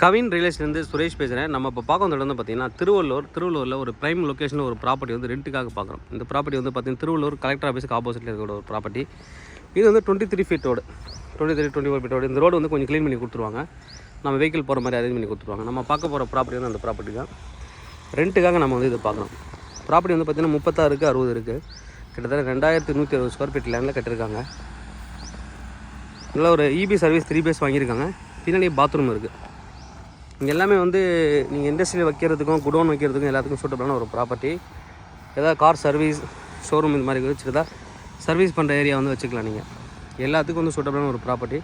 Kavin real எஸ்டேட்லேருந்து Suresh பேசுகிறேன். நம்ம இப்போ பார்க்க வந்த இடம் வந்து பார்த்திங்கன்னா திருவள்ளூரில் ஒரு ப்ரைம் லொக்கேஷனில் ஒரு ப்ராப்பர்ட்டி வந்து ரெண்ட்டுக்காக பார்க்குறோம். இந்த ப்ராப்பர்ட்டி வந்து பார்த்திங்கன்னா திருவள்ளூர் கலெக்டர் ஆஃபீஸுக்கு ஆப்போசிட்டில் இருக்கிற ஒரு ப்ராப்பர்ட்டி. இது வந்து 23 ஃபீட் ரோடு, 24 ஃபீட் ரோடு. இந்த ரோடு வந்து கொஞ்சம் க்ளீன் பண்ணி கொடுத்துருவாங்க. நம்ம வெஹிக்கிள் போகிற மாதிரி அரேஞ்ச் பண்ணி கொடுத்துருவாங்க. நம்ம பார்க்க போகிற ப்ராப்பர்ட்டி வந்து அந்த ப்ராப்பர்ட்டி தான். ரெண்ட்டுக்காக நம்ம வந்து இதை பார்க்குறோம். ப்ராப்பர்ட்டி வந்து பார்த்திங்கன்னா 36 இருக்குது, 60 இருக்குது. கிட்டத்தட்ட 2160 ஸ்கொயர் ஃபீட் லேண்டில் கட்டியிருக்காங்க. நல்லா ஒரு இபி சர்வீஸ் 3 பேஸ் வாங்கியிருக்காங்க. பின்னாடி பாத்ரூம் இருக்குது. இங்கே எல்லாமே வந்து நீங்கள் இண்டஸ்ட்ரியில் வைக்கிறதுக்கும் குடோன் வைக்கிறதுக்கும் எல்லாத்துக்கும் சூட்டபிளான ஒரு ப்ராப்பர்ட்டி. ஏதாவது கார் சர்வீஸ் ஷோரூம் இந்த மாதிரி வச்சுருந்தா சர்வீஸ் பண்ணுற ஏரியா வந்து வச்சுக்கலாம். நீங்கள் எல்லாத்துக்கும் வந்து சூட்டபிளான ஒரு ப்ராப்பர்ட்டி.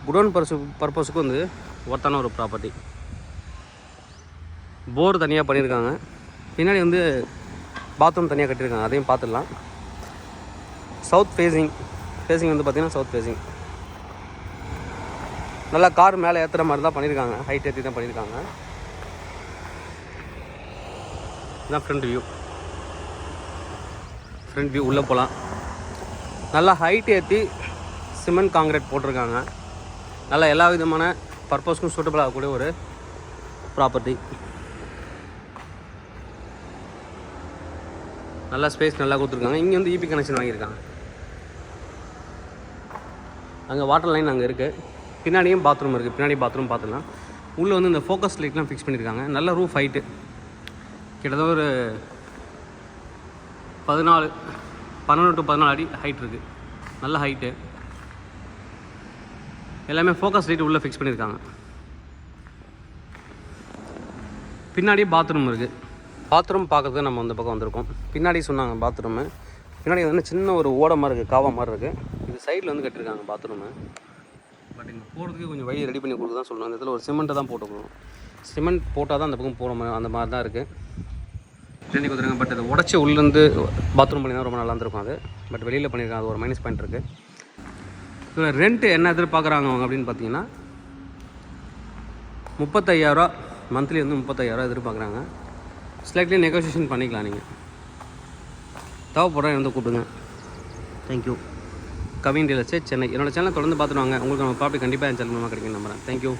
குடோன் பர்பஸுக்கும் வந்து ஒர்த்தான ஒரு ப்ராப்பர்ட்டி. போர் தனியாக பண்ணியிருக்காங்க. பின்னாடி வந்து பாத்ரூம் தனியாக கட்டியிருக்காங்க. அதையும் பார்த்துடலாம். சவுத் ஃபேஸிங் வந்து பார்த்திங்கன்னா சவுத் ஃபேஸிங் நல்லா கார் மேலே ஏற்றுற மாதிரி தான் பண்ணியிருக்காங்க. ஹைட் ஏற்றி தான் பண்ணியிருக்காங்க. இதுதான் ஃப்ரண்ட் வியூ உள்ளே போகலாம். நல்லா ஹைட் ஏற்றி சிமெண்ட் காங்கிரீட் போட்டிருக்காங்க. நல்லா எல்லா விதமான பர்பஸ்க்கும் சூட்டபிள் ஆகக்கூடிய ஒரு ப்ராப்பர்ட்டி. நல்லா ஸ்பேஸ் நல்லா கொடுத்துருக்காங்க. இங்கே வந்து இபி கனெக்ஷன் வாங்கியிருக்காங்க. அங்கே வாட்டர் லைன் அங்கே இருக்குது. பின்னாடியும் பாத்ரூம் இருக்குது. பின்னாடி பாத்ரூம் பார்த்துலாம். உள்ளே வந்து இந்த ஃபோக்கஸ் லைட்லாம் ஃபிக்ஸ் பண்ணியிருக்காங்க. நல்ல ரூஃப் ஹைட்டு கிட்டத்தட்ட ஒரு 12 to 14 அடி ஹைட் இருக்குது. நல்ல ஹைட்டு. எல்லாமே ஃபோக்கஸ் லைட் உள்ளே ஃபிக்ஸ் பண்ணியிருக்காங்க. பின்னாடி பாத்ரூம் இருக்குது. பாத்ரூம் பார்க்குறதுக்கு நம்ம இந்த பக்கம் வந்திருக்கோம். பின்னாடி சொன்னாங்க பாத்ரூமு. பின்னாடி வந்து சின்ன ஒரு ஓடை மாதிரி இருக்குது, காவா மாதிரி இருக்குது. இது சைடில் வந்து கட்டியிருக்காங்க பாத்ரூமு. பட் இங்கே போகிறதுக்கு கொஞ்சம் வழி ரெடி பண்ணி கொடுக்க தான் சொல்லணும். அந்த இடத்துல ஒரு சிமெண்ட்டை தான் போட்டுக்கணும். சிமெண்ட் போட்டால் தான் அந்த பக்கம் போகிற மாதிரி அந்த மாதிரி தான் இருக்குது. ரெடி கொடுத்துருங்க. பட் அது உடச்சி உள்ளேருந்து பாத்ரூம் பண்ணி தான் ரொம்ப நல்லா இருந்திருக்கும். அது பட் வெளியில் பண்ணியிருக்காங்க. அது ஒரு மைனஸ் பாயிண்ட் இருக்குது. இதில் ரெண்ட்டு என்ன எதிர்பார்க்குறாங்க அவங்க அப்படின்னு பார்த்தீங்கன்னா 35,000 மந்த்லி வந்து 35,000 எதிர்பார்க்குறாங்க. ஸ்லைட்லி நெகோசியேஷன் பண்ணிக்கலாம். நீங்கள் தேவைப்படுறேன் வந்து கூப்பிடுங்க. Thank you. Kavin real estate Chennai. என்னோடய சேனலை தொடர்ந்து பார்த்துட்டு வாங்க. உங்களுக்கு நம்ம ப்ராப்பர்ட்டி கண்டிப்பாக என் சேனல் மூலமாக கிடைக்கும் நம்புறேன். தேங்க்யூ.